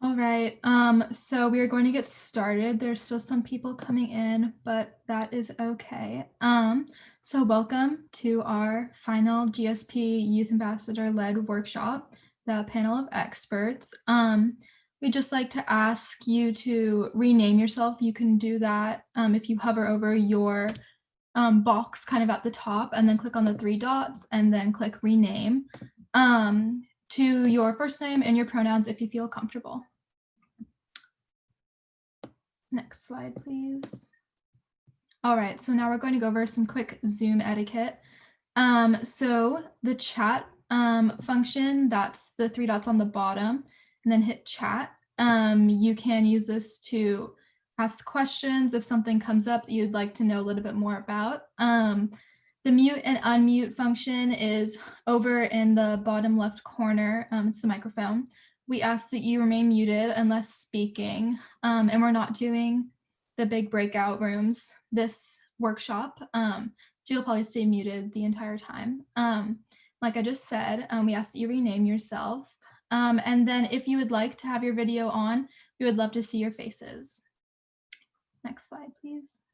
All right, so we are going to get started. There's still some people coming in, but that is okay. So welcome to our final GSP Youth Ambassador led workshop, the panel of experts. We'd just like to ask you to rename yourself. You can do that if you hover over your box kind of at the top and then click on the three dots and then click rename to your first name and your pronouns if you feel comfortable. Next slide, please. All right, so now we're going to go over some quick Zoom etiquette. So the chat function, that's the three dots on the bottom, and then hit chat. You can use this to ask questions if something comes up that you'd like to know a little bit more about. The mute and unmute function is over in the bottom left corner. It's the microphone. We ask that you remain muted unless speaking, and we're not doing the big breakout rooms this workshop. So you'll probably stay muted the entire time. Like I just said, we ask that you rename yourself. And then if you would like to have your video on, we would love to see your faces. Next slide, please.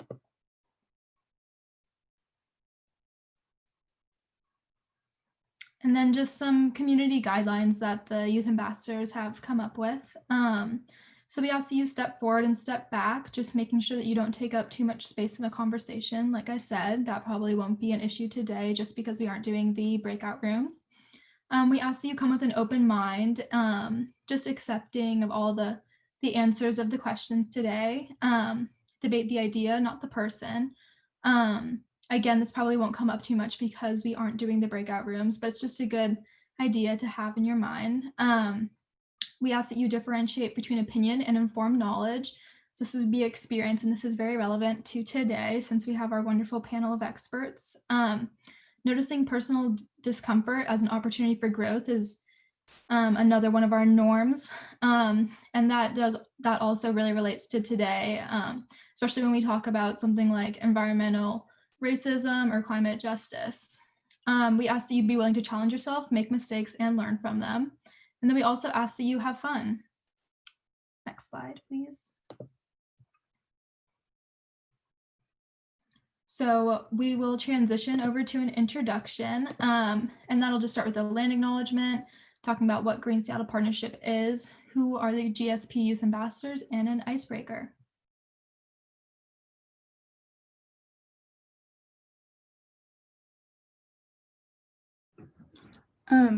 And then just some community guidelines that the youth ambassadors have come up with. So we ask that you step forward and step back, just making sure that you don't take up too much space in a conversation. Like I said, that probably won't be an issue today just because we aren't doing the breakout rooms. We ask that you come with an open mind, just accepting of all the answers of the questions today. Debate the idea, not the person. Again, this probably won't come up too much because we aren't doing the breakout rooms, but it's just a good idea to have in your mind. We ask that you differentiate between opinion and informed knowledge. So this would be experience, and this is very relevant to today since we have our wonderful panel of experts. Noticing personal discomfort as an opportunity for growth is another one of our norms. And that also really relates to today, especially when we talk about something like environmental racism or climate justice. We ask that you be willing to challenge yourself, make mistakes, and learn from them. And then we also ask that you have fun. Next slide, please. So we will transition over to an introduction, and that'll just start with a land acknowledgement, talking about what Green Seattle Partnership is, who are the GSP Youth Ambassadors, and an icebreaker.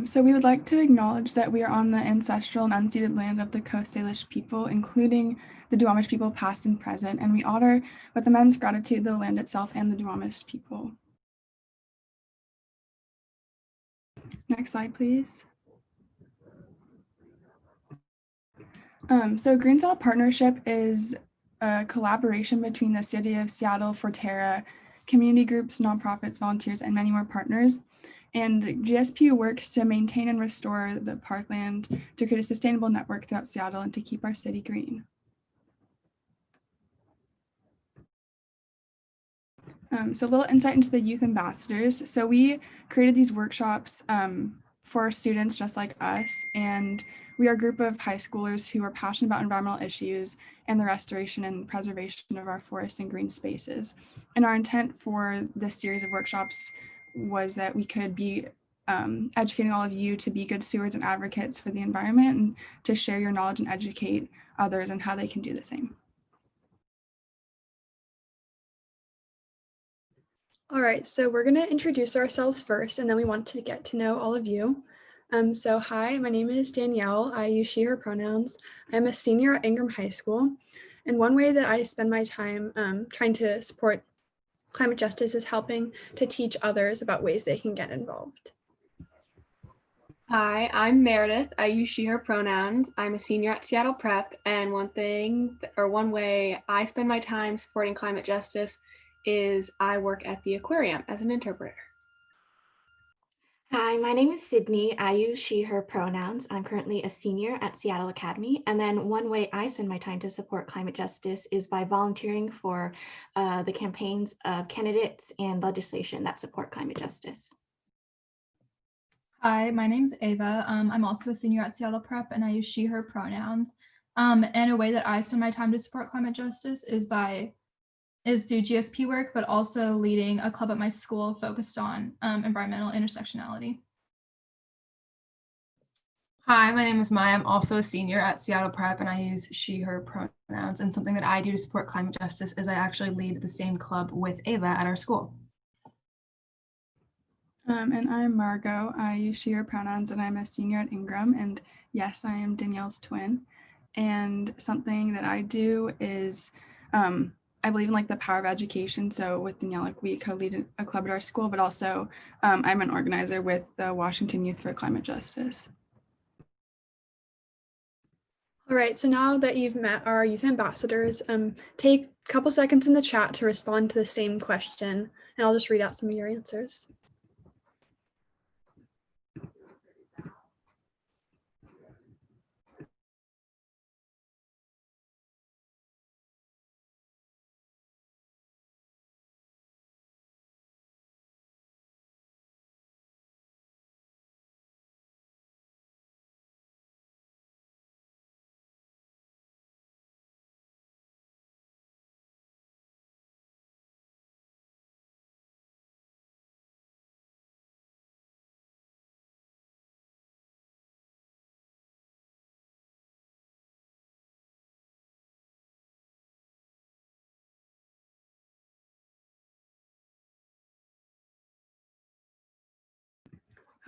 So we would like to acknowledge that we are on the ancestral and unceded land of the Coast Salish people, including the Duwamish people past and present, and we honor with immense gratitude the land itself and the Duwamish people. Next slide, please. So Green Seattle Partnership is a collaboration between the City of Seattle, Forterra, community groups, nonprofits, volunteers, and many more partners. And GSP works to maintain and restore the parkland to create a sustainable network throughout Seattle and to keep our city green. So a little insight into the youth ambassadors. So we created these workshops for students just like us, and we are a group of high schoolers who are passionate about environmental issues and the restoration and preservation of our forests and green spaces. And our intent for this series of workshops was that we could be educating all of you to be good stewards and advocates for the environment and to share your knowledge and educate others on how they can do the same. All right, so we're going to introduce ourselves first, and then we want to get to know all of you. So hi, my name is Danielle. I use she, her pronouns. I'm a senior at Ingram High School. And one way that I spend my time trying to support climate justice is helping to teach others about ways they can get involved. Hi, I'm Meredith. I use she, her pronouns. I'm a senior at Seattle Prep, and one way I spend my time supporting climate justice is I work at the aquarium as an interpreter. Hi, my name is Sydney. I use she, her pronouns. I'm currently a senior at Seattle Academy. And then one way I spend my time to support climate justice is by volunteering for the campaigns of candidates and legislation that support climate justice. Hi, my name's Ava. I'm also a senior at Seattle Prep, and I use she, her pronouns. And a way that I spend my time to support climate justice is through GSP work, but also leading a club at my school focused on environmental intersectionality. Hi, my name is Maya. I'm also a senior at Seattle Prep, and I use she, her pronouns. And something that I do to support climate justice is I actually lead the same club with Ava at our school. And I'm Margot. I use she, her pronouns, and I'm a senior at Ingram. And yes, I am Danielle's twin. And something that I do is I believe in like the power of education. So with Danielle, like we co-lead a club at our school, but also I'm an organizer with the Washington Youth for Climate Justice. All right, so now that you've met our youth ambassadors, take a couple seconds in the chat to respond to the same question, and I'll just read out some of your answers.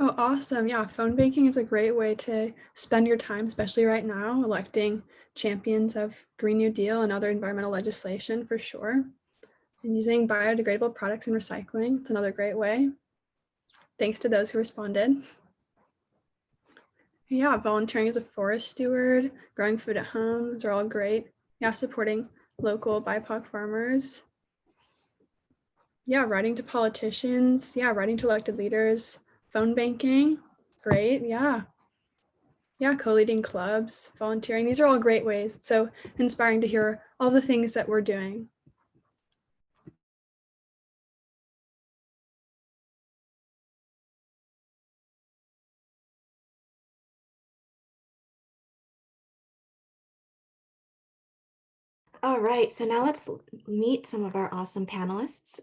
Oh, awesome. Yeah, phone banking is a great way to spend your time, especially right now, electing champions of Green New Deal and other environmental legislation for sure. And using biodegradable products and recycling, it's another great way. Thanks to those who responded. Yeah, volunteering as a forest steward, growing food at home, those are all great. Yeah, supporting local BIPOC farmers. Yeah, writing to politicians. Yeah, writing to elected leaders. Phone banking, great, yeah. Yeah, co-leading clubs, volunteering, these are all great ways. It's so inspiring to hear all the things that we're doing. All right, so now let's meet some of our awesome panelists.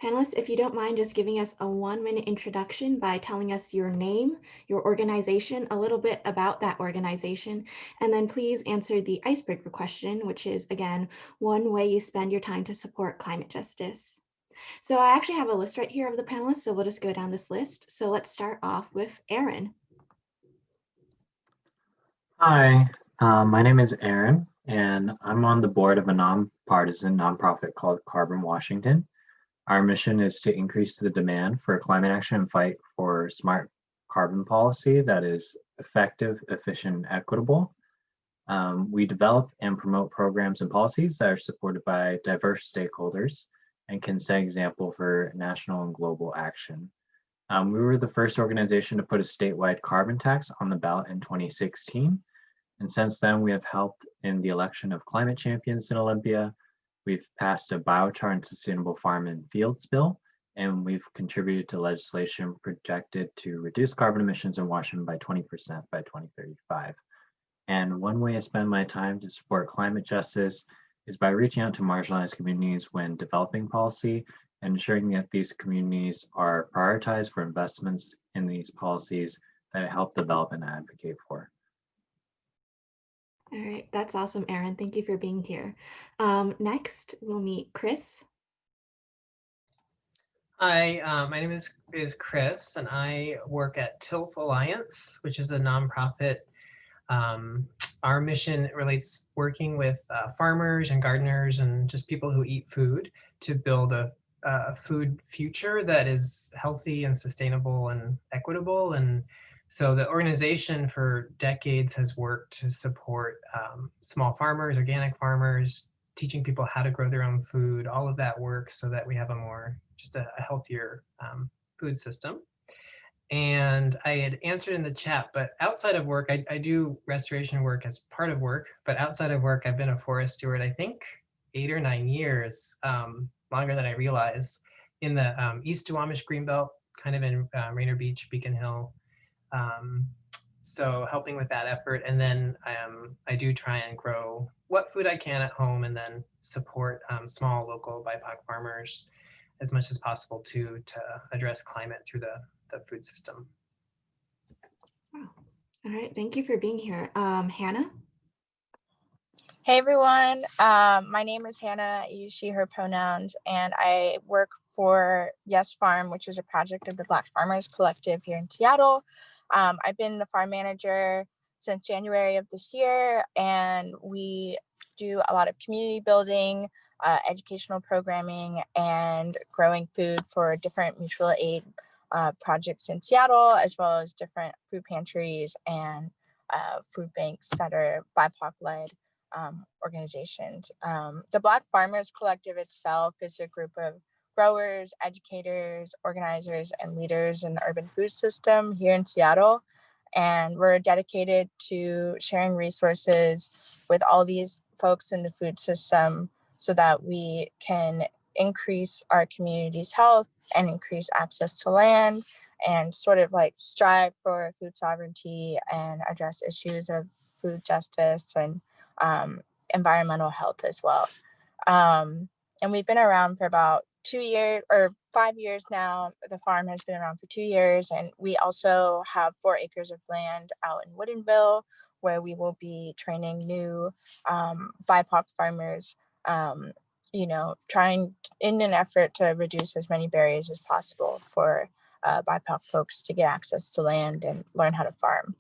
Panelists, if you don't mind just giving us a 1-minute introduction by telling us your name, your organization, a little bit about that organization, and then please answer the icebreaker question, which is, again, one way you spend your time to support climate justice. So I actually have a list right here of the panelists, so we'll just go down this list. So let's start off with Aaron. Hi, my name is Aaron, and I'm on the board of a nonpartisan nonprofit called Carbon Washington. Our mission is to increase the demand for climate action and fight for smart carbon policy that is effective, efficient, and equitable. We develop and promote programs and policies that are supported by diverse stakeholders and can set example for national and global action. We were the first organization to put a statewide carbon tax on the ballot in 2016. And since then, we have helped in the election of climate champions in Olympia. We've passed a biochar and sustainable farm and fields bill, and we've contributed to legislation projected to reduce carbon emissions in Washington by 20% by 2035. And one way I spend my time to support climate justice is by reaching out to marginalized communities when developing policy and ensuring that these communities are prioritized for investments in these policies that I help develop and advocate for. All right, that's awesome, Aaron. Thank you for being here. Next, we'll meet Chris. Hi, my name is Chris, and I work at Tilth Alliance, which is a nonprofit. Our mission relates working with farmers and gardeners and just people who eat food to build a food future that is healthy and sustainable and equitable. And so the organization for decades has worked to support small farmers, organic farmers, teaching people how to grow their own food, all of that work so that we have just a healthier food system. And I had answered in the chat, but outside of work, I do restoration work as part of work, but outside of work, I've been a forest steward, I think 8 or 9 years, longer than I realize, in the East Duwamish Greenbelt, kind of in Rainier Beach, Beacon Hill. so helping with that effort. And then I do try and grow what food I can at home, and then support small local BIPOC farmers as much as possible to address climate through the food system. Wow. All right, thank you for being here. Hannah? Hey everyone, my name is Hannah. I use she, her pronouns, and I work for Yes Farm, which is a project of the Black Farmers Collective here in Seattle. I've been the farm manager since January of this year, and we do a lot of community building, educational programming, and growing food for different mutual aid projects in Seattle, as well as different food pantries and food banks that are BIPOC led organizations. The Black Farmers Collective itself is a group of growers, educators, organizers, and leaders in the urban food system here in Seattle. And we're dedicated to sharing resources with all these folks in the food system so that we can increase our community's health and increase access to land and sort of like strive for food sovereignty and address issues of food justice and environmental health as well. And we've been around for about 2 years or 5 years now. The farm has been around for 2 years, and we also have 4 acres of land out in Woodinville where we will be training new BIPOC farmers, trying in an effort to reduce as many barriers as possible for BIPOC folks to get access to land and learn how to farm.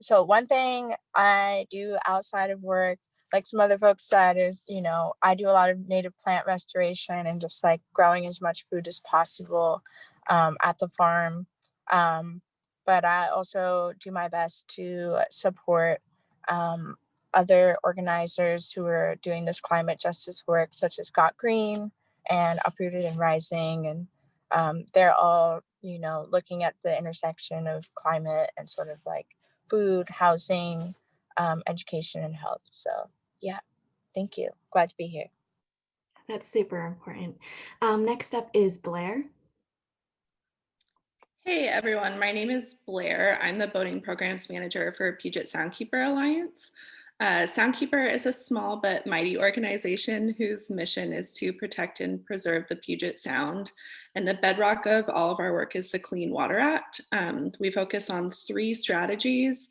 So one thing I do outside of work, like some other folks said, is, I do a lot of native plant restoration and just like growing as much food as possible at the farm. But I also do my best to support other organizers who are doing this climate justice work, such as Got Green and Uprooted and Rising. And they're all, looking at the intersection of climate and sort of like food, housing, education, and health. So yeah, thank you. Glad to be here. That's super important. Next up is Blair. Hey everyone, my name is Blair. I'm the boating programs manager for Puget Soundkeeper Alliance. Soundkeeper is a small but mighty organization whose mission is to protect and preserve the Puget Sound. And the bedrock of all of our work is the Clean Water Act. We focus on 3 strategies.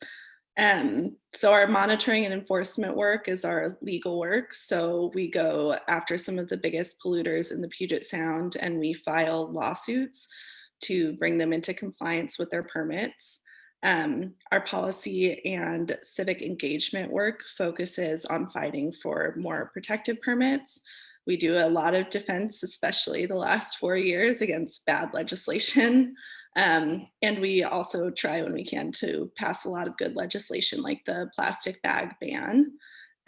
So our monitoring and enforcement work is our legal work. So we go after some of the biggest polluters in the Puget Sound and we file lawsuits to bring them into compliance with their permits. Our policy and civic engagement work focuses on fighting for more protective permits. We do a lot of defense, especially the last 4 years, against bad legislation. And we also try when we can to pass a lot of good legislation like the plastic bag ban.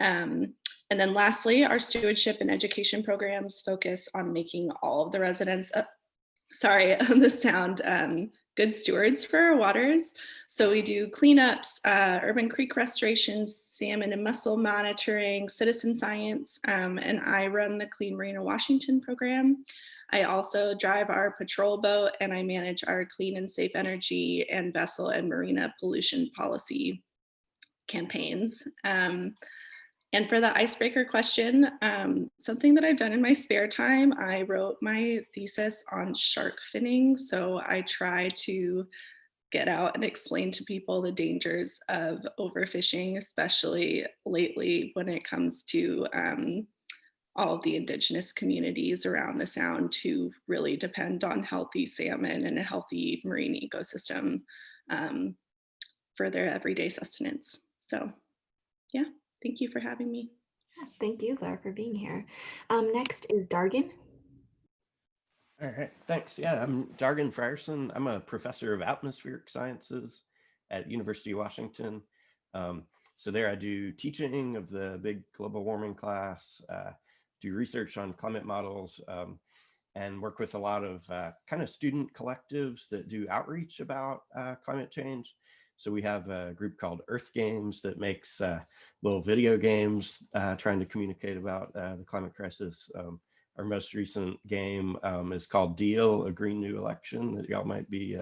And then lastly, our stewardship and education programs focus on making all of the residents on the sound good stewards for our waters. So we do cleanups, urban creek restorations, salmon and mussel monitoring, citizen science, and I run the Clean Marina Washington program. I also drive our patrol boat and I manage our clean and safe energy and vessel and marina pollution policy campaigns. And for the icebreaker question, something that I've done in my spare time, I wrote my thesis on shark finning. So I try to get out and explain to people the dangers of overfishing, especially lately when it comes to all of the indigenous communities around the Sound who really depend on healthy salmon and a healthy marine ecosystem for their everyday sustenance. So yeah. Thank you for having me. Thank you, Blair, for being here. Next is Dargan. All right, thanks. Yeah, I'm Dargan Frierson. I'm a professor of atmospheric sciences at University of Washington. So there I do teaching of the big global warming class, do research on climate models, and work with a lot of kind of student collectives that do outreach about climate change. So we have a group called Earth Games that makes little video games trying to communicate about the climate crisis. Our most recent game is called Deal, a Green New Election that y'all might be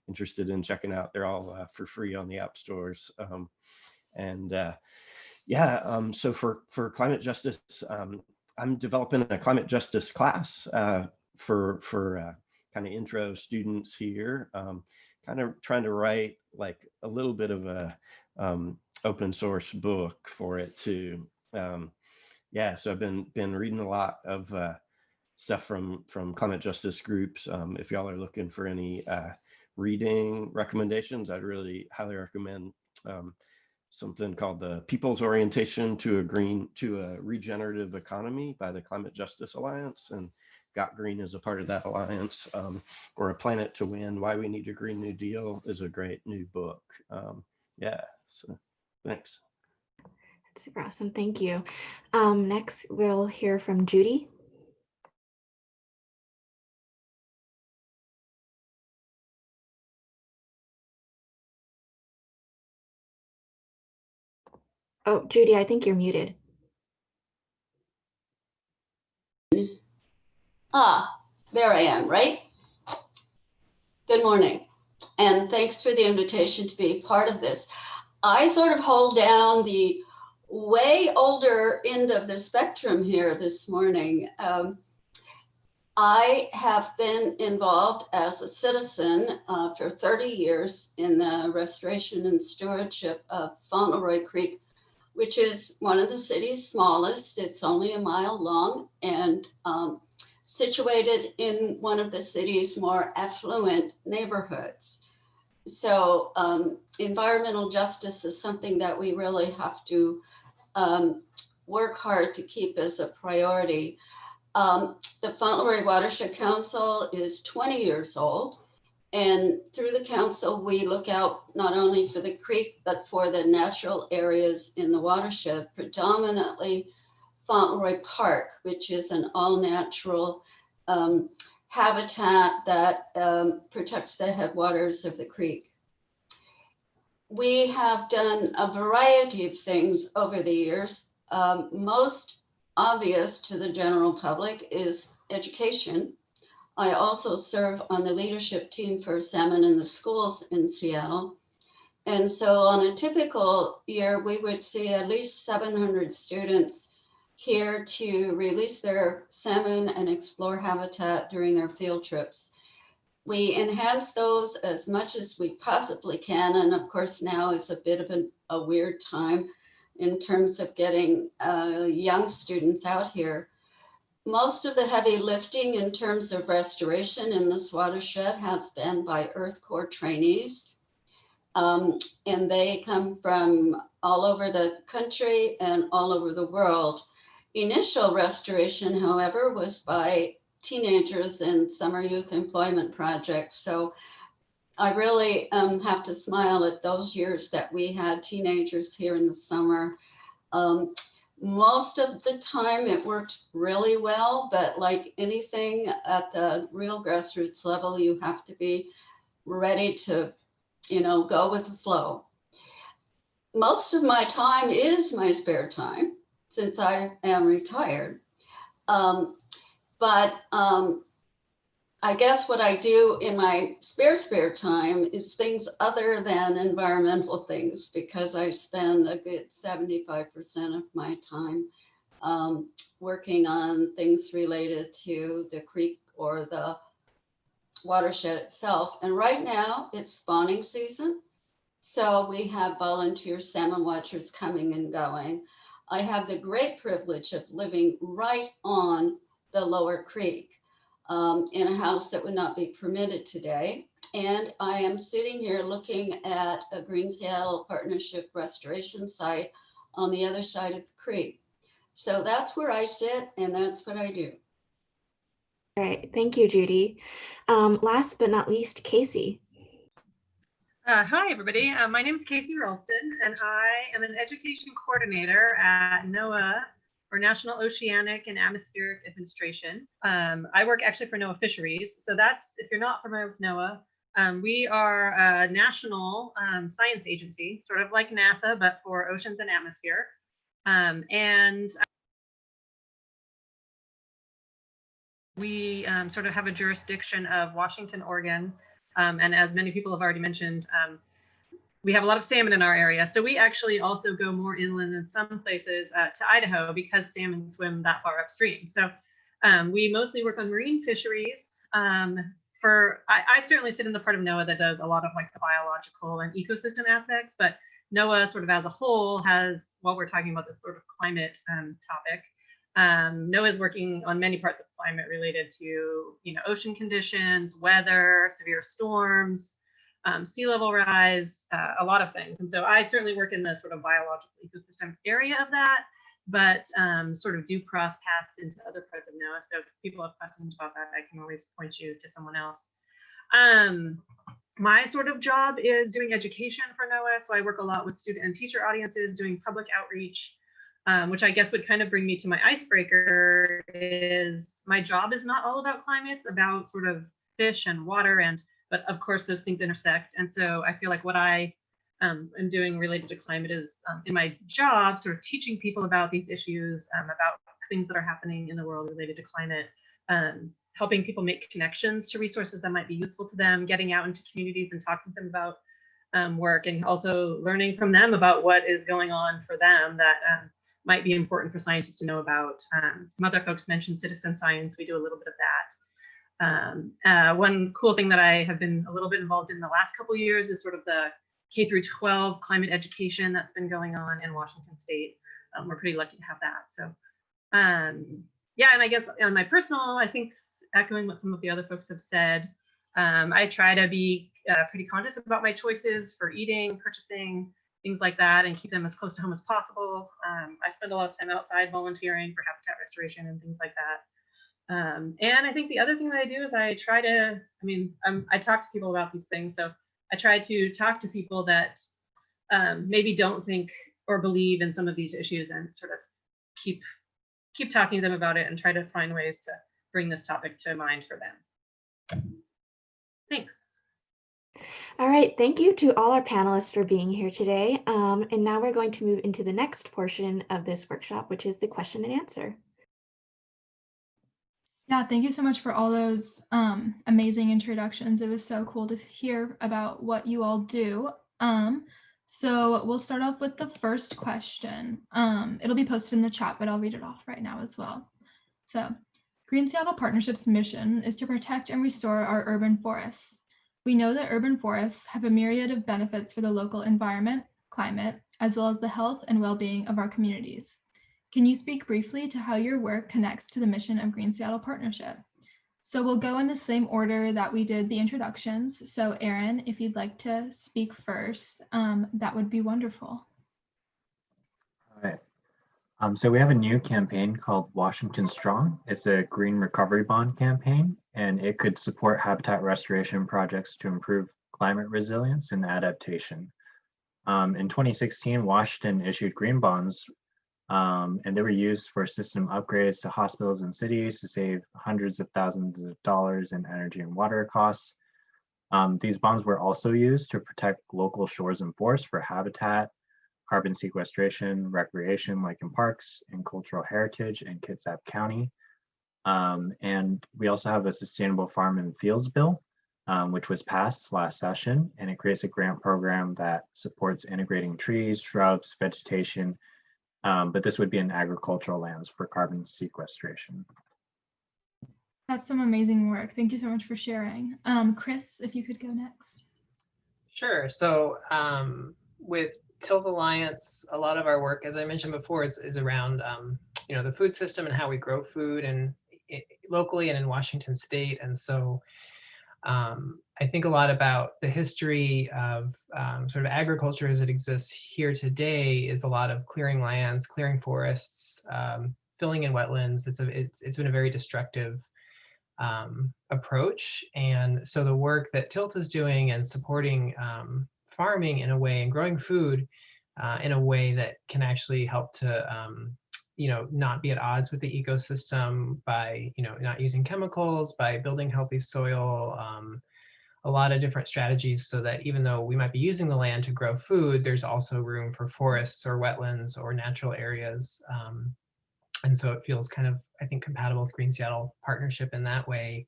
interested in checking out. They're all for free on the app stores. So for climate justice, I'm developing a climate justice class for kind of intro students here, kind of trying to write like a little bit of a open source book for it too. So I've been reading a lot of stuff from climate justice groups. If y'all are looking for any reading recommendations, I'd really highly recommend something called The People's Orientation to a Regenerative Economy by the Climate Justice Alliance. And Got Green is a part of that alliance. Or A Planet to Win, Why We Need a Green New Deal is a great new book. So thanks. That's super awesome. Thank you. Next, we'll hear from Judy. Oh, Judy, I think you're muted. There I am, right? Good morning, and thanks for the invitation to be part of this. I sort of hold down the way older end of the spectrum here this morning. I have been involved as a citizen for 30 years in the restoration and stewardship of Fauntleroy Creek, which is one of the city's smallest. It's only a mile long and situated in one of the city's more affluent neighborhoods. So environmental justice is something that we really have to work hard to keep as a priority. The Fauntleroy Watershed Council is 20 years old. And through the council, we look out not only for the creek, but for the natural areas in the watershed, predominantly Fauntleroy Park, which is an all-natural habitat that protects the headwaters of the creek. We have done a variety of things over the years. Most obvious to the general public is education. I also serve on the leadership team for Salmon in the Schools in Seattle. And so on a typical year, we would see at least 700 students here to release their salmon and explore habitat during their field trips. We enhance those as much as we possibly can. And of course, now is a bit of a weird time in terms of getting young students out here. Most of the heavy lifting in terms of restoration in this watershed has been by Earth Corps trainees. And they come from all over the country and all over the world. Initial restoration, however, was by teenagers in summer youth employment projects. So I really have to smile at those years that we had teenagers here in the summer. Most of the time it worked really well, but like anything at the real grassroots level, you have to be ready to, go with the flow. Most of my time is my spare time since I am retired. I guess what I do in my spare time is things other than environmental things, because I spend a good 75% of my time working on things related to the creek or the watershed itself. And right now it's spawning season. So we have volunteer salmon watchers coming and going. I have the great privilege of living right on the lower creek. In a house that would not be permitted today. And I am sitting here looking at a Green Seattle Partnership restoration site on the other side of the creek. So that's where I sit and that's what I do. All right, thank you, Judy. Last but not least, Casey. Hi, everybody. My name is Casey Ralston, and I am an education coordinator at NOAA, or National Oceanic and Atmospheric Administration. I work actually for NOAA Fisheries. So that's, if you're not familiar with NOAA, we are a national science agency, sort of like NASA, but for oceans and atmosphere. And we sort of have a jurisdiction of Washington, Oregon, And as many people have already mentioned, we have a lot of salmon in our area. So we actually also go more inland in some places to Idaho because salmon swim that far upstream. So we mostly work on marine fisheries. I certainly sit in the part of NOAA that does a lot of like the biological and ecosystem aspects, but NOAA sort of as a whole has, while we're talking about this sort of climate topic, NOAA is working on many parts of climate related to, ocean conditions, weather, severe storms, sea level rise, a lot of things. And so I certainly work in the sort of biological ecosystem area of that, but sort of do cross paths into other parts of NOAA. So if people have questions about that, I can always point you to someone else. My sort of job is doing education for NOAA. So I work a lot with student and teacher audiences, doing public outreach, which I guess would kind of bring me to my icebreaker. Is my job is not all about climate, it's about sort of fish and water, but of course those things intersect. And so I feel like what I am doing related to climate is in my job, sort of teaching people about these issues, about things that are happening in the world related to climate, helping people make connections to resources that might be useful to them, getting out into communities and talking to them about work, and also learning from them about what is going on for them that might be important for scientists to know about. Some other folks mentioned citizen science. We do a little bit of that. One cool thing that I have been a little bit involved in the last couple of years is sort of the K through 12 climate education that's been going on in Washington State. We're pretty lucky to have that. So yeah, and I guess on my personal, I think echoing what some of the other folks have said, I try to be pretty conscious about my choices for eating, purchasing, things like that, and keep them as close to home as possible. I spend a lot of time outside volunteering for habitat restoration and things like that. And I think the other thing that I do is I try to, I talk to people about these things. So I try to talk to people that maybe don't think or believe in some of these issues, and sort of keep talking to them about it and try to find ways to bring this topic to mind for them. Thanks. All right, thank you to all our panelists for being here today. And now we're going to move into the next portion of this workshop, which is the question and answer. Yeah, thank you so much for all those amazing introductions. It was so cool to hear about what you all do. So we'll start off with the first question. It'll be posted in the chat, but I'll read it off right now as well. So, Green Seattle Partnership's mission is to protect and restore our urban forests. We know that urban forests have a myriad of benefits for the local environment, climate, as well as the health and well-being of our communities. Can you speak briefly to how your work connects to the mission of Green Seattle Partnership? So we'll go in the same order that we did the introductions. So Aaron, if you'd like to speak first, that would be wonderful. All right. So we have a new campaign called Washington Strong. It's a green recovery bond campaign, and it could support habitat restoration projects to improve climate resilience and adaptation. In 2016, Washington issued green bonds, and they were used for system upgrades to hospitals and cities to save hundreds of thousands of dollars in energy and water costs. These bonds were also used to protect local shores and forests for habitat, carbon sequestration, recreation, like in parks, and cultural heritage in Kitsap County. And we also have a sustainable farm and fields bill, which was passed last session, and it creates a grant program that supports integrating trees, shrubs, vegetation, but this would be in agricultural lands for carbon sequestration. That's some amazing work. Thank you so much for sharing. Chris, if you could go next. Sure. So with Tilth Alliance, a lot of our work, as I mentioned before, is around the food system and how we grow food, and locally and in Washington State. And so I think a lot about the history of sort of agriculture as it exists here today is a lot of clearing lands, clearing forests, filling in wetlands. It's been a very destructive approach. And so the work that Tilth is doing and supporting farming in a way and growing food in a way that can actually help to not be at odds with the ecosystem by not using chemicals, by building healthy soil, a lot of different strategies, so that even though we might be using the land to grow food, there's also room for forests or wetlands or natural areas. And so it feels kind of, I think, compatible with Green Seattle Partnership in that way.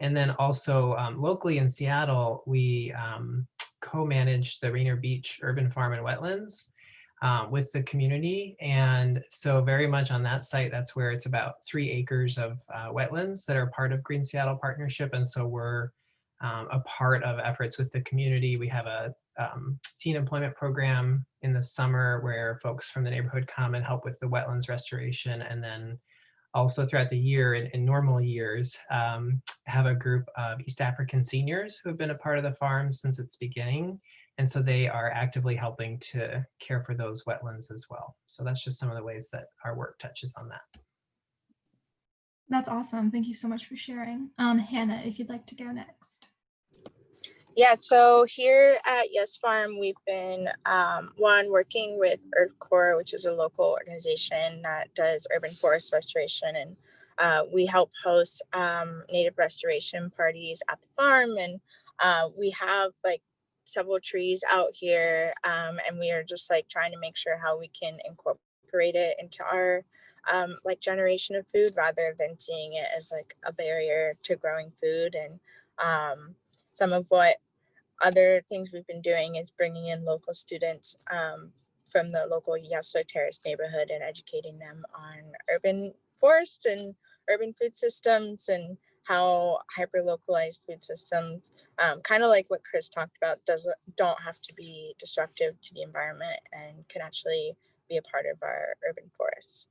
And then also locally in Seattle, we co-manage the Rainier Beach Urban Farm and Wetlands with the community. And so very much on that site, that's where it's about 3 acres of wetlands that are part of Green Seattle Partnership. And so we're a part of efforts with the community. We have a teen employment program in the summer where folks from the neighborhood come and help with the wetlands restoration. And then also throughout the year in normal years, have a group of East African seniors who have been a part of the farm since its beginning. And so they are actively helping to care for those wetlands as well. So that's just some of the ways that our work touches on that. That's awesome. Thank you so much for sharing. Hannah, if you'd like to go next. Yeah, so here at Yes Farm, we've been working with Earth Corps, which is a local organization that does urban forest restoration, and we help host native restoration parties at the farm, and we have like several trees out here, and we are just like trying to make sure how we can incorporate it into our like generation of food rather than seeing it as like a barrier to growing food. And some of what other things we've been doing is bringing in local students from the local Yesler Terrace neighborhood and educating them on urban forests and urban food systems and how hyper-localized food systems, kind of like what Chris talked about, don't have to be destructive to the environment and can actually be a part of our urban forests.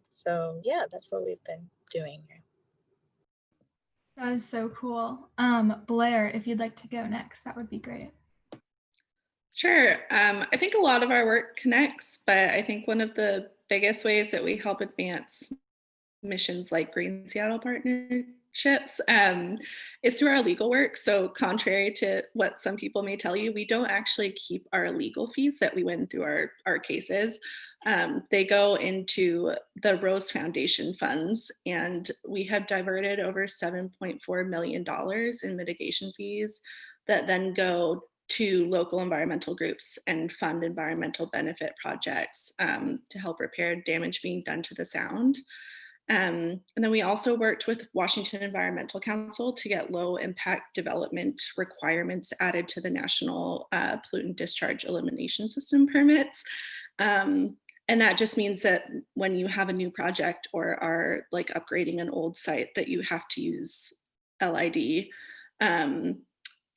So yeah, that's what we've been doing here. That is so cool. Blair, if you'd like to go next, that would be great. Sure. I think a lot of our work connects, but I think one of the biggest ways that we help advance missions like Green Seattle Partnerships is through our legal work. So contrary to what some people may tell you, we don't actually keep our legal fees that we win through our cases. They go into the Rose Foundation funds, and we have diverted over $7.4 million in mitigation fees that then go to local environmental groups and fund environmental benefit projects to help repair damage being done to the sound. And then we also worked with Washington Environmental Council to get low impact development requirements added to the National Pollutant Discharge Elimination System permits. And that just means that when you have a new project or are like upgrading an old site that you have to use LID.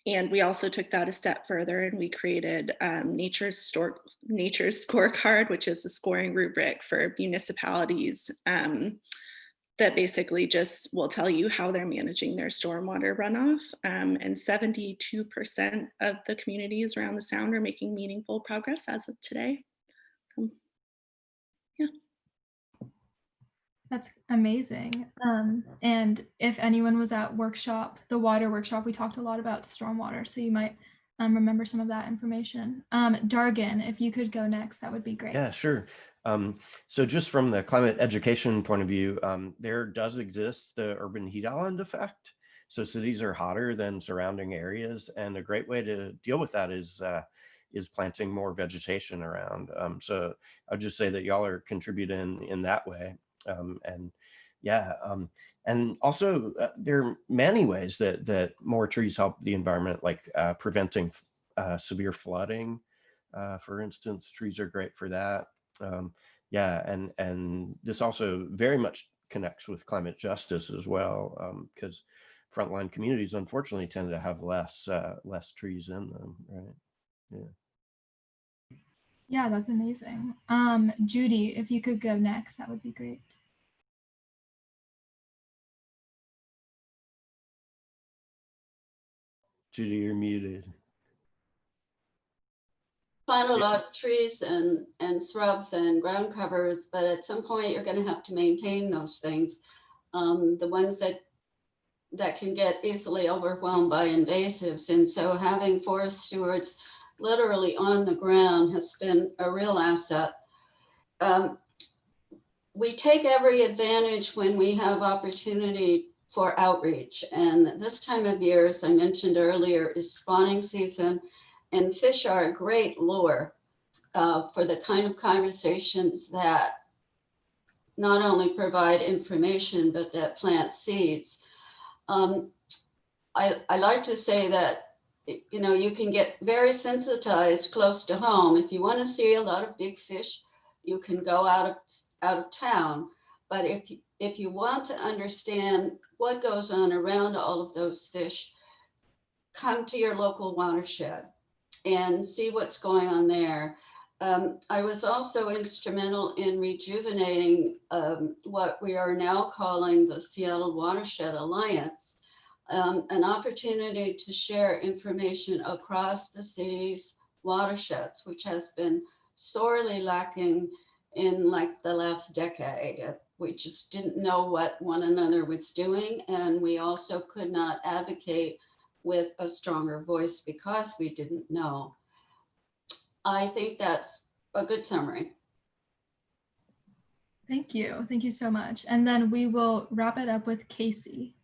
And we also took that a step further and we created Nature's Scorecard, which is a scoring rubric for municipalities that basically just will tell you how they're managing their stormwater runoff. And 72% of the communities around the Sound are making meaningful progress as of today. Yeah. That's amazing. And if anyone was at the water workshop, we talked a lot about stormwater, so you might remember some of that information. Dargan, if you could go next, that would be great. Yeah, sure. So just from the climate education point of view, there does exist the urban heat island effect. So cities are hotter than surrounding areas, and a great way to deal with that is planting more vegetation around. So I'll just say that y'all are contributing in that way. And yeah, and also there are many ways that more trees help the environment, like preventing severe flooding. For instance, trees are great for that. Yeah, and this also very much connects with climate justice as well, because frontline communities unfortunately tend to have less trees in them, right? Yeah. Yeah, that's amazing. Judy, if you could go next, that would be great. Judy, you're muted. Plant a lot of trees and shrubs and ground covers, but at some point you're going to have to maintain those things. The ones that can get easily overwhelmed by invasives. And so having forest stewards literally on the ground has been a real asset. We take every advantage when we have opportunity for outreach. And this time of year, as I mentioned earlier, is spawning season, and fish are a great lure for the kind of conversations that not only provide information, but that plant seeds. I like to say that, you know, you can get very sensitized close to home. If you want to see a lot of big fish, you can go out of town. But if you want to understand what goes on around all of those fish, come to your local watershed and see what's going on there. I was also instrumental in rejuvenating what we are now calling the Seattle Watershed Alliance, an opportunity to share information across the city's watersheds, which has been sorely lacking in like the last decade. We just didn't know what one another was doing, and we also could not advocate with a stronger voice because we didn't know. I think that's a good summary. Thank you. Thank you so much. And then we will wrap it up with Casey.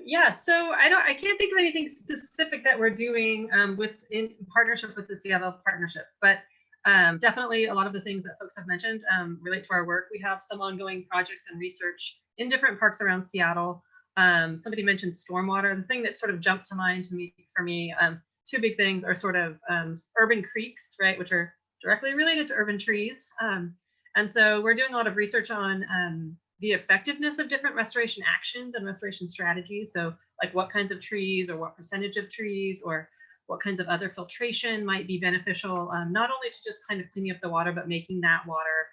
Yeah, so I can't think of anything specific that we're doing in partnership with the Seattle Partnership, but definitely a lot of the things that folks have mentioned relate to our work. We have some ongoing projects and research in different parks around Seattle. Somebody mentioned stormwater. The thing that sort of jumped to mind for me, two big things are sort of urban creeks, right, which are directly related to urban trees. And so we're doing a lot of research on the effectiveness of different restoration actions and restoration strategies. So like what kinds of trees or what percentage of trees or what kinds of other filtration might be beneficial, not only to just kind of cleaning up the water, but making that water,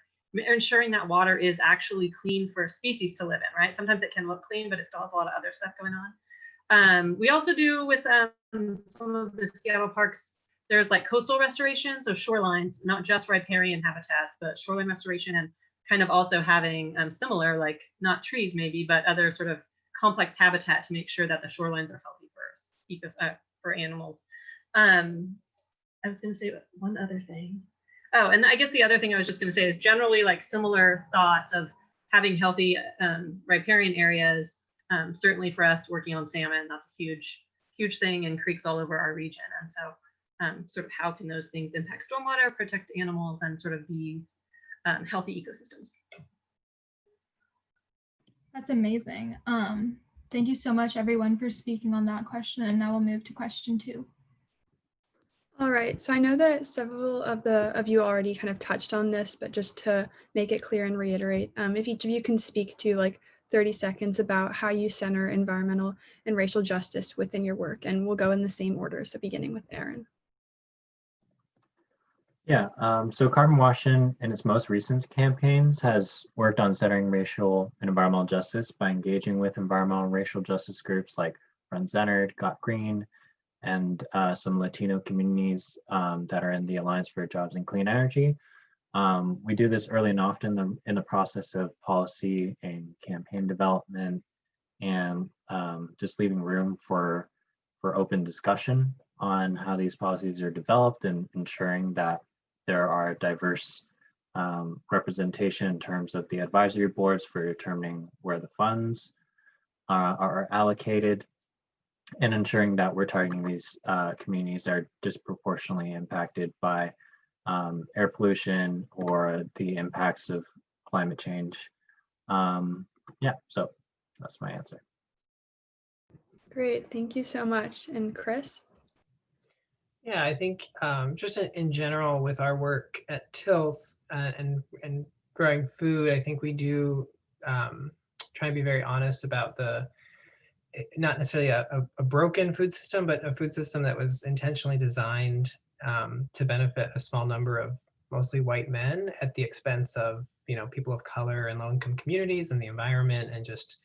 ensuring that water is actually clean for species to live in, right? Sometimes it can look clean, but it still has a lot of other stuff going on. We also do with some of the Seattle parks, there's like coastal restoration, so shorelines, not just riparian habitats, but shoreline restoration, and kind of also having similar, like not trees maybe, but other sort of complex habitat to make sure that the shorelines are healthy for animals. I was going to say one other thing. Oh, and I guess the other thing I was just going to say is generally like similar thoughts of having healthy riparian areas. Certainly for us working on salmon, that's a huge thing, and creeks all over our region. And so sort of how can those things impact stormwater, protect animals, and sort of be healthy ecosystems. That's amazing. Thank you so much, everyone, for speaking on that question. And now we'll move to question 2. All right, so I know that several of you already kind of touched on this, but just to make it clear and reiterate, if each of you can speak to like 30 seconds about how you center environmental and racial justice within your work, and we'll go in the same order, so beginning with Aaron. Yeah, so Carbon Washington in its most recent campaigns has worked on centering racial and environmental justice by engaging with environmental and racial justice groups like Run Centered, Got Green, and some Latino communities that are in the Alliance for Jobs and Clean Energy. We do this early and often in the process of policy and campaign development, and just leaving room for open discussion on how these policies are developed, and ensuring that there are diverse representation in terms of the advisory boards for determining where the funds are allocated, and ensuring that we're targeting these communities that are disproportionately impacted by air pollution or the impacts of climate change. Yeah, so that's my answer. Great, thank you so much. And Chris? Yeah, I think just in general with our work at Tilth and growing food, I think we do try and be very honest about not necessarily a broken food system, but a food system that was intentionally designed to benefit a small number of mostly white men at the expense of, you know, people of color and low-income communities and the environment, and just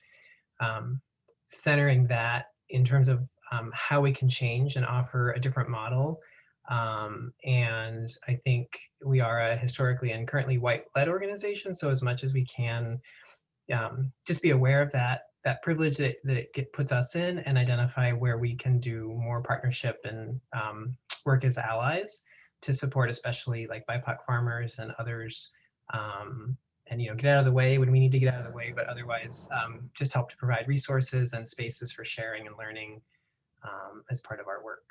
centering that in terms of how we can change and offer a different model. And I think we are a historically and currently white-led organization, so as much as we can just be aware of that privilege that it puts us in, and identify where we can do more partnership and work as allies to support, especially like BIPOC farmers and others, and, you know, get out of the way when we need to get out of the way, but otherwise just help to provide resources and spaces for sharing and learning as part of our work.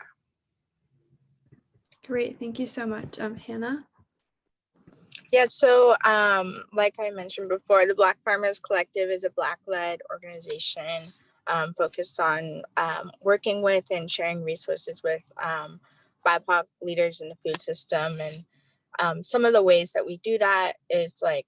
Great, thank you so much. Hannah? Yeah, so like I mentioned before, the Black Farmers Collective is a Black-led organization focused on working with and sharing resources with BIPOC leaders in the food system. And some of the ways that we do that is like,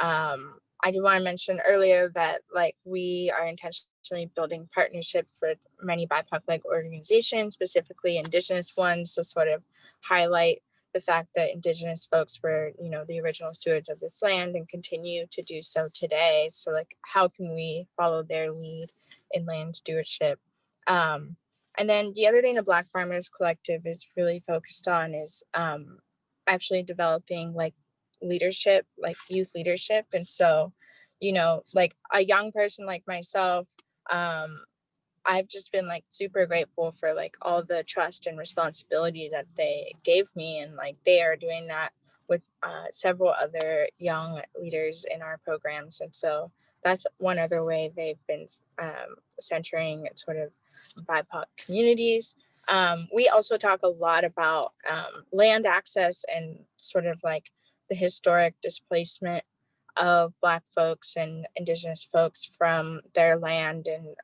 I do want to mention earlier that like we are intentionally building partnerships with many BIPOC-led organizations, specifically Indigenous ones, to sort of highlight the fact that Indigenous folks were, you know, the original stewards of this land and continue to do so today. So like, how can we follow their lead in land stewardship? And then the other thing the Black Farmers Collective is really focused on is actually developing like leadership, like youth leadership. And so, you know, like a young person like myself, I've just been like super grateful for like all the trust and responsibility that they gave me. And like they are doing that with several other young leaders in our programs. And so that's one other way they've been centering sort of BIPOC communities. We also talk a lot about land access and sort of like the historic displacement of Black folks and Indigenous folks from their land, and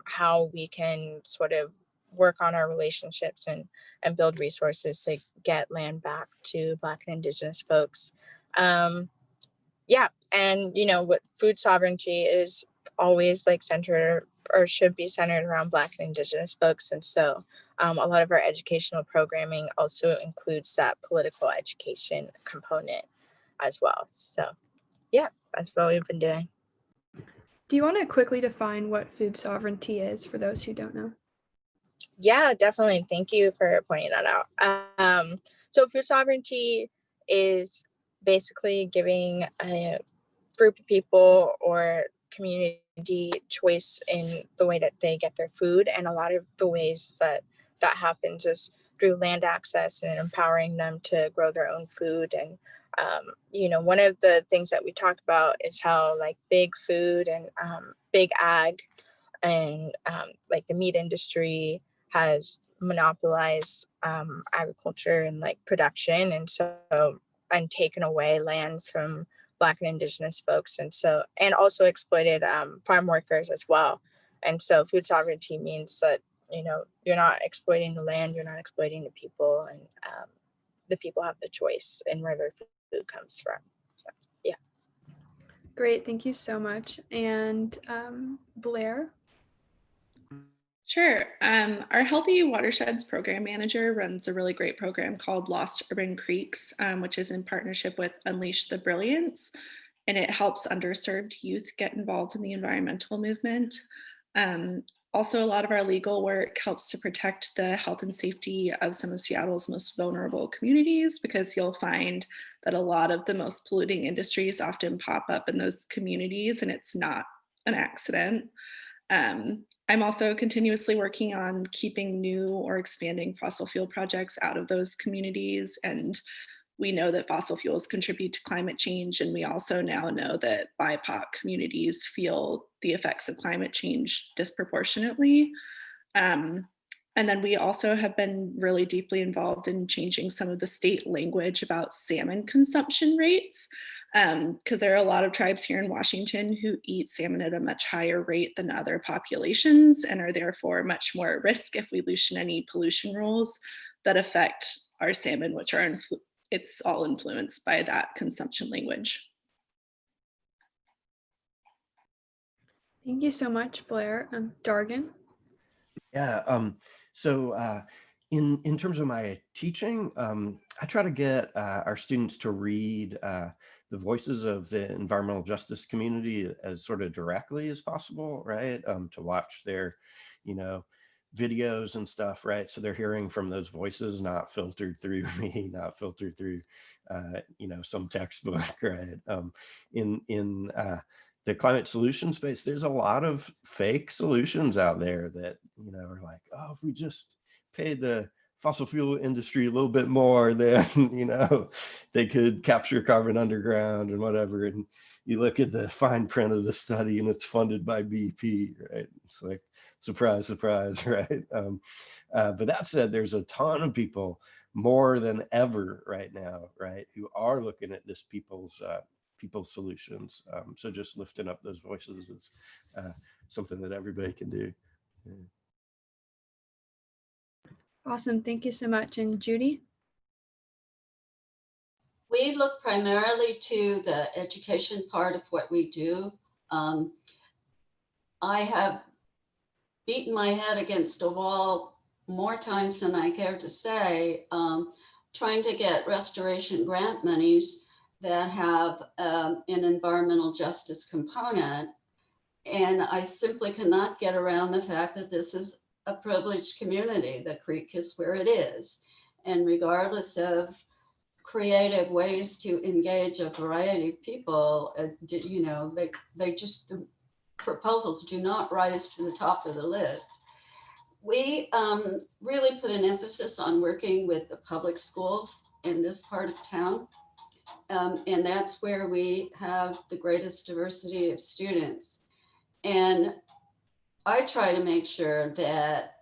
how we can sort of work on our relationships and build resources to get land back to Black and Indigenous folks. Yeah, and you know what, food sovereignty is always like centered or should be centered around Black and Indigenous folks. And so a lot of our educational programming also includes that political education component as well. So yeah, that's what we've been doing. Do you want to quickly define what food sovereignty is for those who don't know? Yeah, definitely. Thank you for pointing that out. So food sovereignty is basically giving a group of people or community choice in the way that they get their food. And a lot of the ways that that happens is through land access and empowering them to grow their own food. And you know, one of the things that we talk about is how like big food and big ag and like the meat industry has monopolized agriculture and like production, and so and taken away land from Black and Indigenous folks, and so and also exploited farm workers as well. And so food sovereignty means that, you know, you're not exploiting the land, you're not exploiting the people, and the people have the choice in where their food comes from. So yeah. Great, thank you so much. And Blair? Sure. Our Healthy Watersheds program manager runs a really great program called Lost Urban Creeks, which is in partnership with Unleash the Brilliance, and it helps underserved youth get involved in the environmental movement. Also, a lot of our legal work helps to protect the health and safety of some of Seattle's most vulnerable communities, because you'll find that a lot of the most polluting industries often pop up in those communities, and it's not an accident. I'm also continuously working on keeping new or expanding fossil fuel projects out of those communities. And we know that fossil fuels contribute to climate change. And we also now know that BIPOC communities feel the effects of climate change disproportionately. And then we also have been really deeply involved in changing some of the state language about salmon consumption rates, because there are a lot of tribes here in Washington who eat salmon at a much higher rate than other populations, and are therefore much more at risk if we loosen any pollution rules that affect our salmon, which are it's all influenced by that consumption language. Thank you so much, Blair. Dargan? Yeah, so in terms of my teaching, I try to get our students to read the voices of the environmental justice community as sort of directly as possible, right? To watch their, you know, videos and stuff, right? So they're hearing from those voices, not filtered through me, not filtered through, you know, some textbook, right? In the climate solution space, there's a lot of fake solutions out there that, you know, are like, oh, if we just paid the fossil fuel industry a little bit more, then, you know, they could capture carbon underground and whatever. And you look at the fine print of the study and it's funded by BP, right? It's like, surprise, surprise, right? But that said, there's a ton of people more than ever right now, right, who are looking at this people's people's solutions. So just lifting up those voices is something that everybody can do. Yeah. Awesome. Thank you so much. And Judy? We look primarily to the education part of what we do. I have beaten my head against a wall more times than I care to say, trying to get restoration grant monies that have an environmental justice component. And I simply cannot get around the fact that this is a privileged community. The creek is where it is. And regardless of creative ways to engage a variety of people, you know, they just, the proposals do not rise to the top of the list. We really put an emphasis on working with the public schools in this part of town. And that's where we have the greatest diversity of students. And I try to make sure that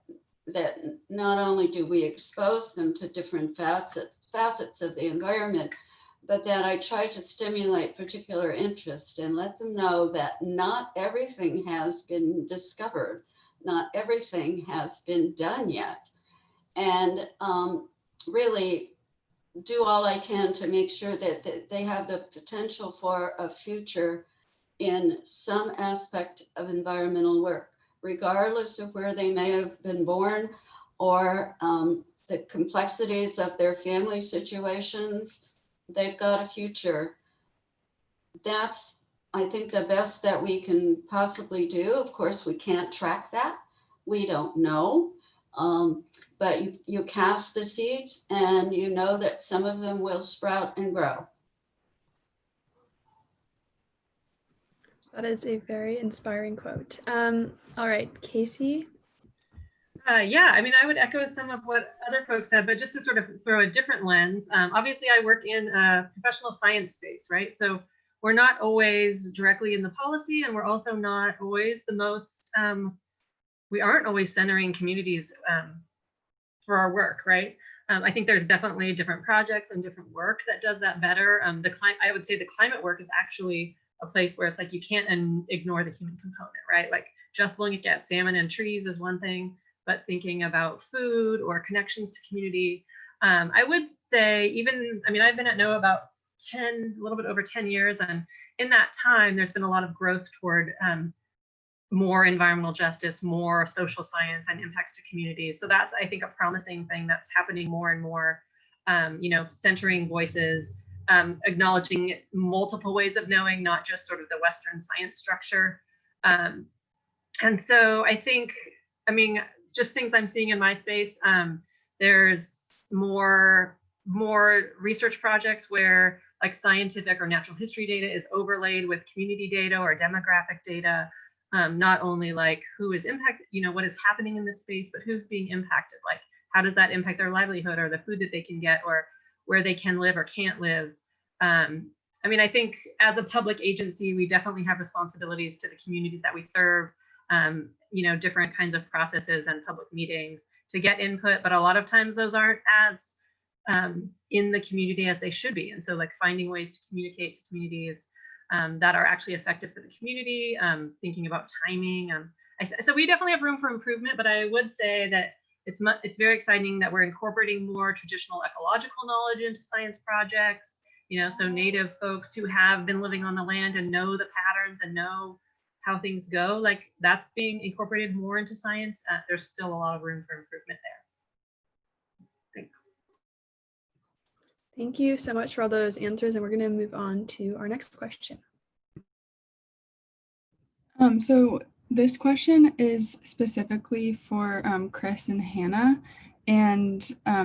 not only do we expose them to different facets of the environment, but that I try to stimulate particular interest and let them know that not everything has been discovered, not everything has been done yet. And really do all I can to make sure that they have the potential for a future in some aspect of environmental work, regardless of where they may have been born or the complexities of their family situations. They've got a future. That's, I think, the best that we can possibly do. Of course, we can't track that. We don't know. But you cast the seeds and you know that some of them will sprout and grow. That is a very inspiring quote. All right, Casey. Yeah, I mean, I would echo some of what other folks said, but just to sort of throw a different lens. Obviously, I work in a professional science space, right? So we're not always directly in the policy, and we're also not always the most, we aren't always centering communities for our work, right? I think there's definitely different projects and different work that does that better. I would say the climate work is actually a place where it's like you can't ignore the human component, right? Like just looking at salmon and trees is one thing, but thinking about food or connections to community. I would say even, I mean, I've been at NOAA about a little bit over 10 years. And in that time, there's been a lot of growth toward more environmental justice, more social science and impacts to communities. So that's, I think, a promising thing that's happening more and more, you know, centering voices, acknowledging multiple ways of knowing, not just sort of the Western science structure. And so I think, I mean, just things I'm seeing in my space, there's more research projects where like scientific or natural history data is overlaid with community data or demographic data. Not only like who is impacted, you know, what is happening in this space, but who's being impacted, like how does that impact their livelihood or the food that they can get or where they can live or can't live. I mean, I think as a public agency, we definitely have responsibilities to the communities that we serve, you know, different kinds of processes and public meetings to get input, but a lot of times those aren't as in the community as they should be. And so like finding ways to communicate to communities that are actually effective for the community, thinking about timing. So we definitely have room for improvement, but I would say that it's very exciting that we're incorporating more traditional ecological knowledge into science projects. You know, so Native folks who have been living on the land and know the patterns and know how things go, like that's being incorporated more into science. There's still a lot of room for improvement there. Thanks. Thank you so much for all those answers, and we're going to move on to our next question. So this question is specifically for Chris and Hannah, and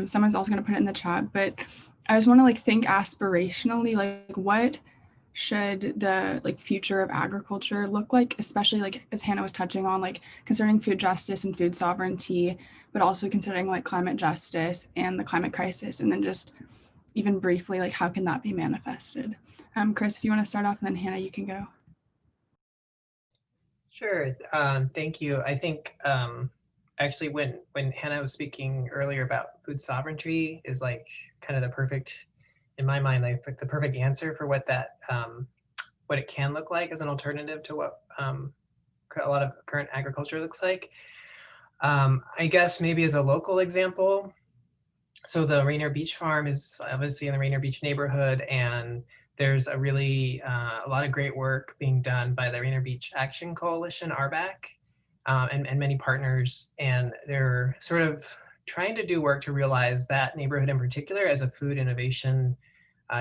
someone's also going to put it in the chat, but I just want to like think aspirationally, like what should the like future of agriculture look like, especially like as Hannah was touching on, like concerning food justice and food sovereignty, but also considering like climate justice and the climate crisis, and then just even briefly, like how can that be manifested? Chris, if you want to start off, and then Hannah, you can go. Sure. Thank you. I think actually when Hannah was speaking earlier about food sovereignty is like kind of the perfect, in my mind, like the perfect answer for what that what it can look like as an alternative to what a lot of current agriculture looks like. I guess maybe as a local example, so the Rainier Beach Farm is obviously in the Rainier Beach neighborhood, and there's a really a lot of great work being done by the Rainier Beach Action Coalition, RBAC, and many partners, and they're sort of trying to do work to realize that neighborhood in particular as a food innovation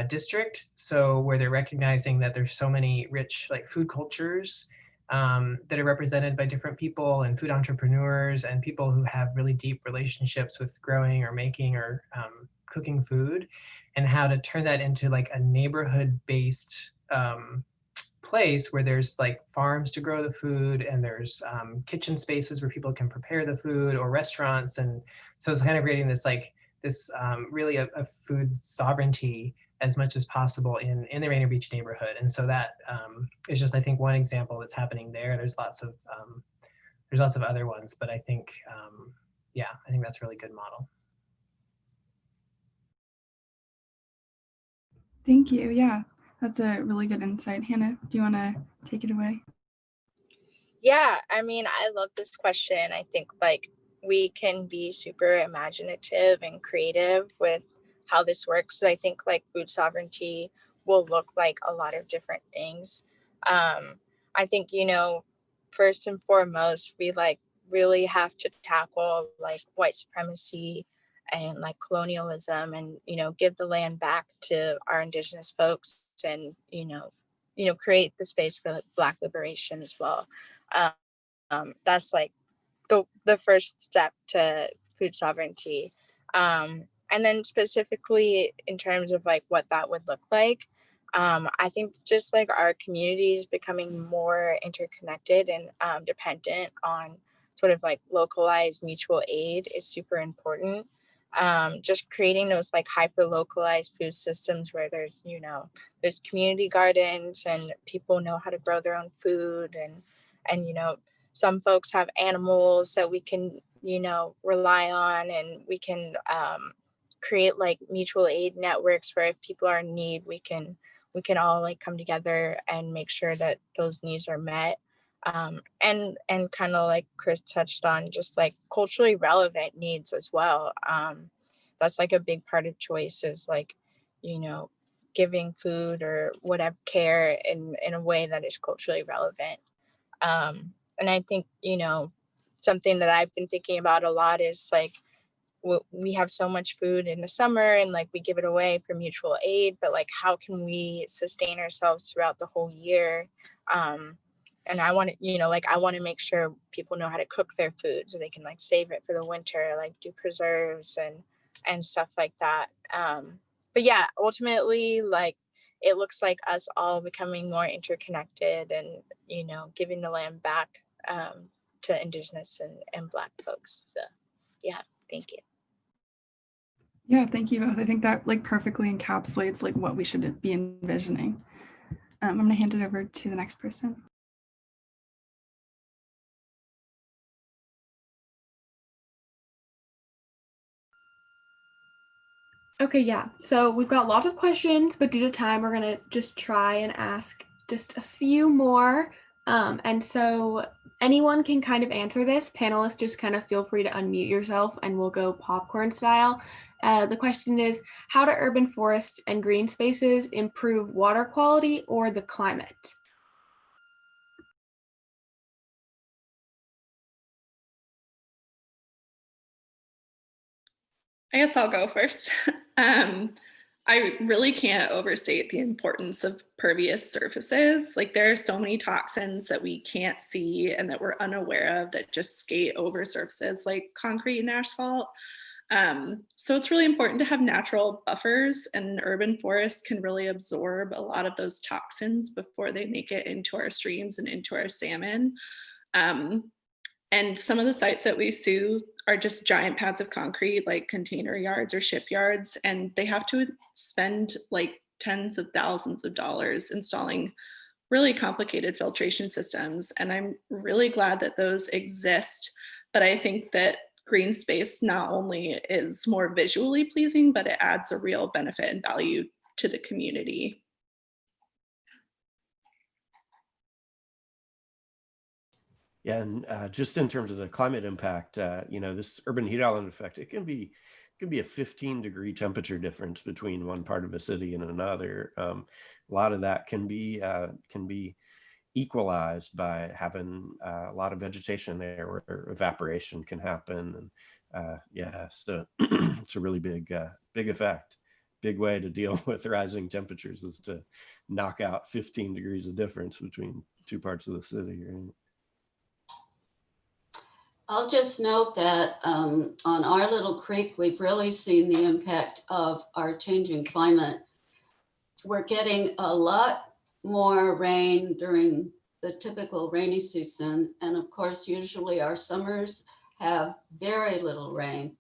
district. So where they're recognizing that there's so many rich like food cultures that are represented by different people and food entrepreneurs and people who have really deep relationships with growing or making or cooking food, and how to turn that into like a neighborhood-based place where there's like farms to grow the food, and there's kitchen spaces where people can prepare the food, or restaurants. And so it's kind of creating this like this really a food sovereignty as much as possible in the Rainier Beach neighborhood. And so that is just, I think, one example that's happening there. There's lots of other ones, but I think, yeah, I think that's a really good model. Thank you. Yeah, that's a really good insight. Hannah, do you want to take it away? Yeah, I mean, I love this question. I think like we can be super imaginative and creative with how this works. So I think like food sovereignty will look like a lot of different things. I think, you know, first and foremost, we like really have to tackle like white supremacy and like colonialism, and, you know, give the land back to our indigenous folks, and, create the space for like Black liberation as well. That's like the first step to food sovereignty. And then specifically in terms of like what that would look like, I think just like our communities becoming more interconnected and dependent on sort of like localized mutual aid is super important. Just creating those like hyper localized food systems where there's community gardens and people know how to grow their own food, and some folks have animals that we can rely on, and we can create like mutual aid networks where if people are in need, we can all like come together and make sure that those needs are met. And kind of like Chris touched on, just like culturally relevant needs as well. That's like a big part of choice, is like giving food or whatever care in a way that is culturally relevant. And I think something that I've been thinking about a lot is like we have so much food in the summer and like we give it away for mutual aid, but like how can we sustain ourselves throughout the whole year? And I want to I want to make sure people know how to cook their food so they can like save it for the winter, like do preserves and stuff like that. But yeah, ultimately, like it looks like us all becoming more interconnected and giving the land back to Indigenous and Black folks. So yeah, thank you. Yeah, thank you both. I think that like perfectly encapsulates like what we should be envisioning. I'm going to hand it over to the next person. Okay, yeah. So we've got lots of questions, but due to time, we're gonna just try and ask just a few more. And so anyone can kind of answer this. Panelists, just kind of feel free to unmute yourself and we'll go popcorn style. The question is, how do urban forests and green spaces improve water quality or the climate? I guess I'll go first. I really can't overstate the importance of pervious surfaces. Like there are so many toxins that we can't see and that we're unaware of that just skate over surfaces like concrete and asphalt. So it's really important to have natural buffers, and urban forests can really absorb a lot of those toxins before they make it into our streams and into our salmon. And some of the sites that we sue are just giant pads of concrete, like container yards or shipyards, and they have to spend like tens of thousands of dollars installing really complicated filtration systems. And I'm really glad that those exist, but I think that green space not only is more visually pleasing, but it adds a real benefit and value to the community. Yeah, and just in terms of the climate impact, this urban heat island effect, it can be a 15-degree temperature difference between one part of a city and another. A lot of that can be equalized by having a lot of vegetation there where evaporation can happen. And so it's a really big effect. Big way to deal with rising temperatures is to knock out 15 degrees of difference between two parts of the city. Right? I'll just note that on our little creek, we've really seen the impact of our changing climate. We're getting a lot more rain during the typical rainy season. And of course, usually our summers have very little rain.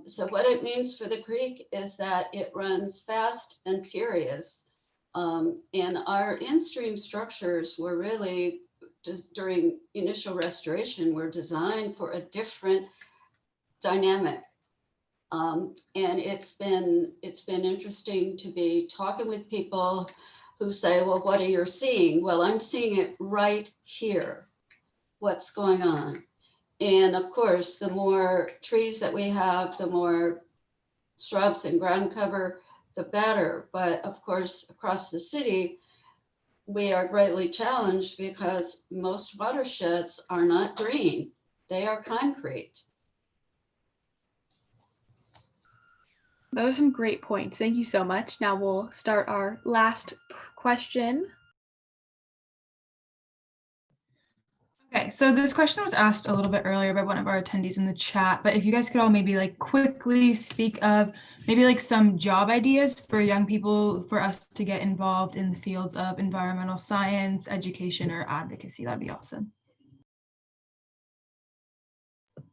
So what it means for the creek is that it runs fast and furious. And our in-stream structures were really, just during initial restoration, were designed for a different dynamic. And it's been interesting to be talking with people who say, well, what are you seeing? Well, I'm seeing it right here. What's going on? And of course, the more trees that we have, the more shrubs and ground cover, the better. But of course, across the city, we are greatly challenged because most watersheds are not green. They are concrete. Those are some great points. Thank you so much. Now we'll start our last question. Okay, so this question was asked a little bit earlier by one of our attendees in the chat, but if you guys could all maybe like quickly speak of maybe like some job ideas for young people for us to get involved in the fields of environmental science, education, or advocacy, that'd be awesome.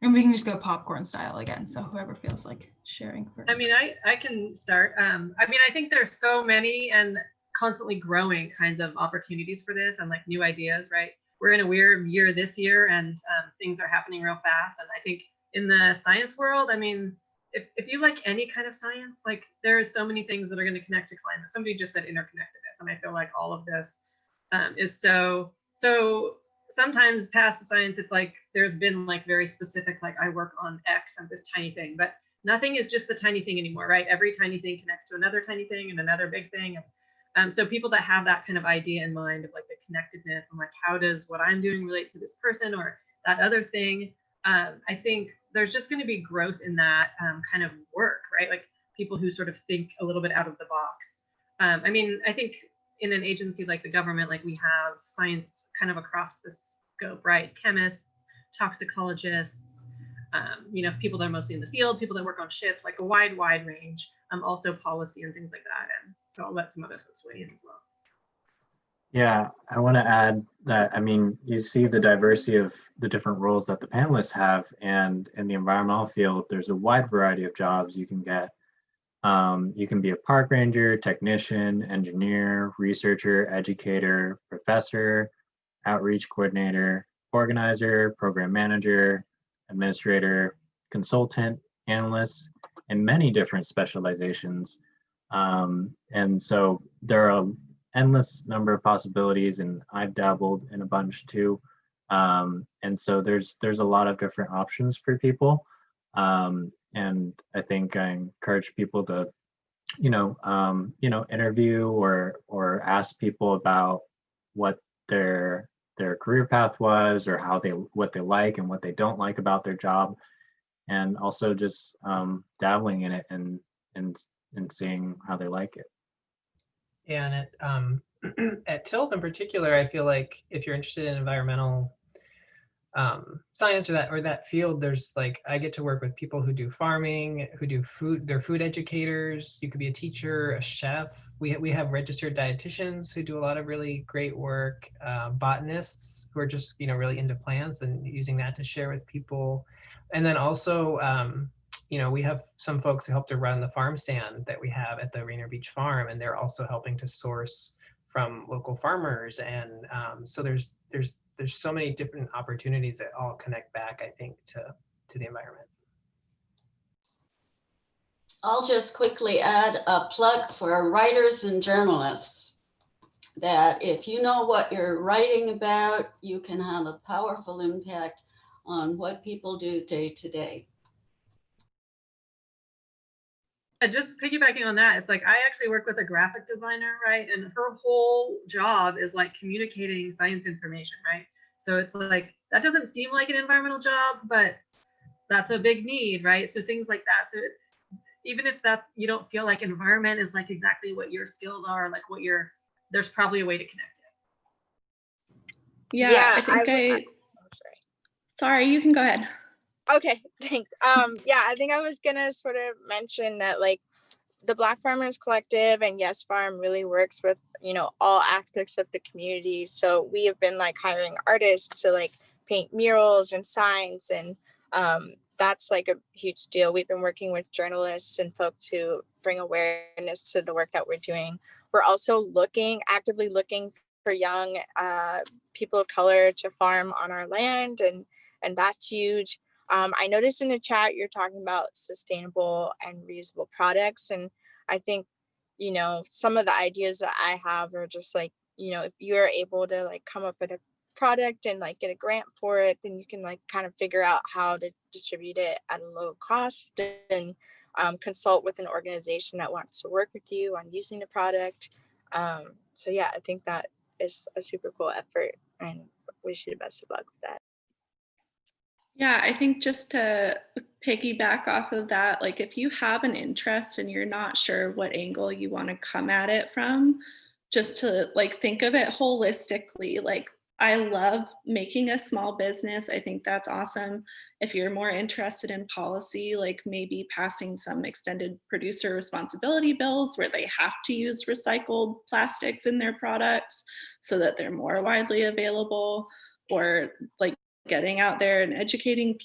And we can just go popcorn style again, so whoever feels like sharing first. I mean, I can start. I mean, I think there's so many and constantly growing kinds of opportunities for this and like new ideas, right? We're in a weird year this year and things are happening real fast. And I think in the science world, I mean, if you like any kind of science, like there are so many things that are going to connect to climate. Somebody just said interconnectedness, and I feel like all of this is so sometimes past science, it's like there's been like very specific, like I work on X and this tiny thing, but nothing is just the tiny thing anymore, right? Every tiny thing connects to another tiny thing and another big thing. And so people that have that kind of idea in mind of like the connectedness and like how does what I'm doing relate to this person or that other thing, I think there's just going to be growth in that kind of work, right? Like people who sort of think a little bit out of the box. I mean, I think in an agency like the government, like we have science kind of across the scope, right? Chemists, toxicologists, people that are mostly in the field, people that work on ships, like a wide range, also policy and things like that. And so I'll let some other folks weigh in as well. Yeah, I want to add that, I mean, you see the diversity of the different roles that the panelists have, and in the environmental field, there's a wide variety of jobs you can get. You can be a park ranger, technician, engineer, researcher, educator, professor, outreach coordinator, organizer, program manager, administrator, consultant, analyst, and many different specializations. And so there are an endless number of possibilities, and I've dabbled in a bunch too. And so there's a lot of different options for people. And I think I encourage people to, interview or ask people about what their career path was, or what they like and what they don't like about their job, and also just dabbling in it and seeing how they like it. Yeah, and at TILT in particular, I feel like if you're interested in environmental science or that field, there's like, I get to work with people who do farming, who do food, they're food educators. You could be a teacher, a chef. We have registered dietitians who do a lot of really great work, botanists who are just, really into plants and using that to share with people. And then also, we have some folks who help to run the farm stand that we have at the Rainier Beach Farm, and they're also helping to source from local farmers. And so there's so many different opportunities that all connect back, I think, to the environment. I'll just quickly add a plug for writers and journalists. that if you know what you're writing about, you can have a powerful impact on what people do day to day. Just piggybacking on that, it's like I actually work with a graphic designer, right? And her whole job is like communicating science information, right? So it's like that doesn't seem like an environmental job, but that's a big need, right? So things like that. So even if that you don't feel like environment is like exactly what your skills are, like what your there's probably a way to connect it. Yeah, I think sorry, you can go ahead. Okay, thanks. Yeah, I think I was gonna sort of mention that like the Black Farmers Collective and Yes Farm really works with, you know, all aspects of the community. So we have been like hiring artists to like paint murals and signs, and that's like a huge deal. We've been working with journalists and folks who bring awareness to the work that we're doing. We're also actively looking for young people of color to farm on our land, and that's huge. I noticed in the chat you're talking about sustainable and reusable products, and I think, you know, some of the ideas that I have are just like, you know, if you're able to like come up with a product and like get a grant for it, then you can like kind of figure out how to distribute it at a low cost and consult with an organization that wants to work with you on using the product. So yeah, I think that is a super cool effort, and wish you the best of luck with that. Yeah, I think just to piggyback off of that, like if you have an interest and you're not sure what angle you want to come at it from, just to like think of it holistically. Like I love making a small business. I think that's awesome. If you're more interested in policy, like maybe passing some extended producer responsibility bills where they have to use recycled plastics in their products so that they're more widely available, or like getting out there and educating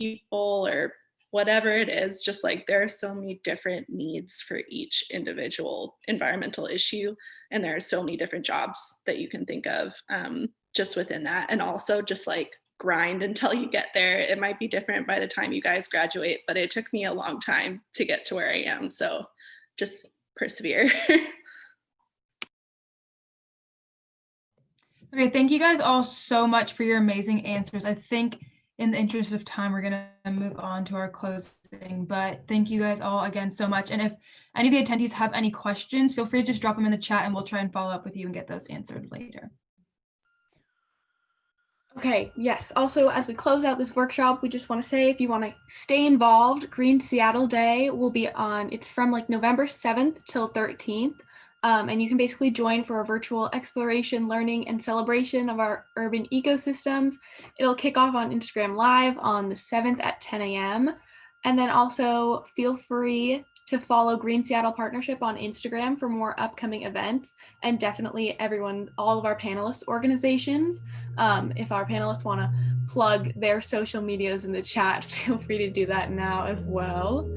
people or whatever it is. Just like there are so many different needs for each individual environmental issue, and there are so many different jobs that you can think of just within that. And also just like grind until you get there. It might be different by the time you guys graduate, but it took me a long time to get to where I am, so just persevere. Okay, thank you guys all so much for your amazing answers. I think in the interest of time, we're going to move on to our closing, but thank you guys all again so much. And if any of the attendees have any questions, feel free to just drop them in the chat and we'll try and follow up with you and get those answered later. Okay, yes. Also, as we close out this workshop, we just want to say if you want to stay involved, Green Seattle Day will be it's from like November 7th till 13th. And you can basically join for a virtual exploration, learning, and celebration of our urban ecosystems. It'll kick off on Instagram Live on the 7th at 10 a.m. And then also feel free to follow Green Seattle Partnership on Instagram for more upcoming events, and definitely all of our panelist organizations. If our panelists want to plug their social medias in the chat, feel free to do that now as well.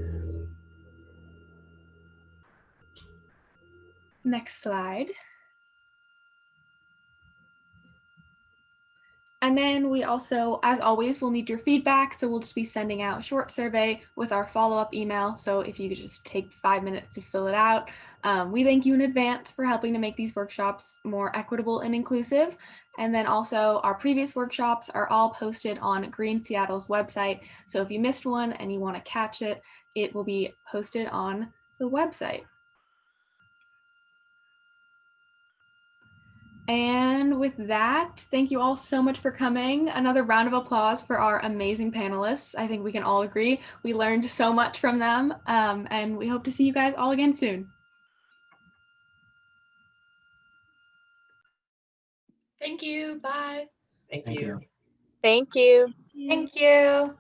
Next slide. And then we also, as always, will need your feedback. So we'll just be sending out a short survey with our follow-up email. So if you could just take 5 minutes to fill it out. We thank you in advance for helping to make these workshops more equitable and inclusive. And then also our previous workshops are all posted on Green Seattle's website. So if you missed one and you want to catch it, it will be posted on the website. And with that, thank you all so much for coming. Another round of applause for our amazing panelists. I think we can all agree we learned so much from them, and we hope to see you guys all again soon. Thank you. Bye. Thank you. Thank you. Thank you.